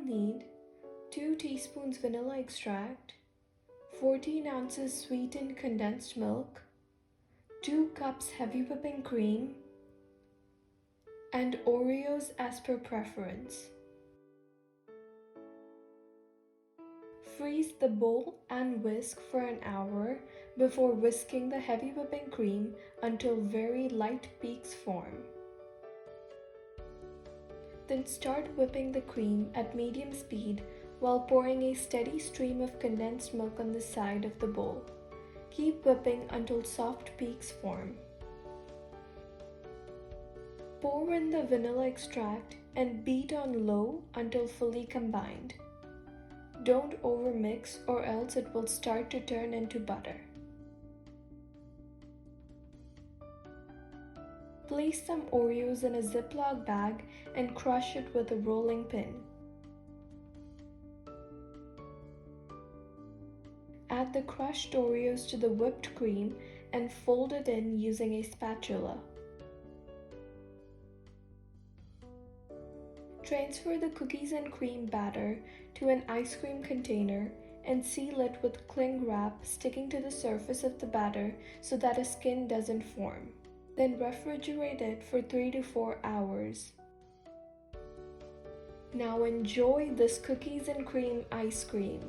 will need 2 teaspoons vanilla extract, 14 ounces sweetened condensed milk, 2 cups heavy whipping cream, and Oreos as per preference. Freeze the bowl and whisk for an hour before whisking the heavy whipping cream until very light peaks form. Then start whipping the cream at medium speed while pouring a steady stream of condensed milk on the side of the bowl. Keep whipping until soft peaks form. Pour in the vanilla extract and beat on low until fully combined. Don't overmix or else it will start to turn into butter. Place some Oreos in a Ziploc bag and crush it with a rolling pin. Add the crushed Oreos to the whipped cream and fold it in using a spatula. Transfer the cookies and cream batter to an ice cream container and seal it with cling wrap sticking to the surface of the batter so that a skin doesn't form. Then refrigerate it for 3 to 4 hours. Now enjoy this cookies and cream ice cream.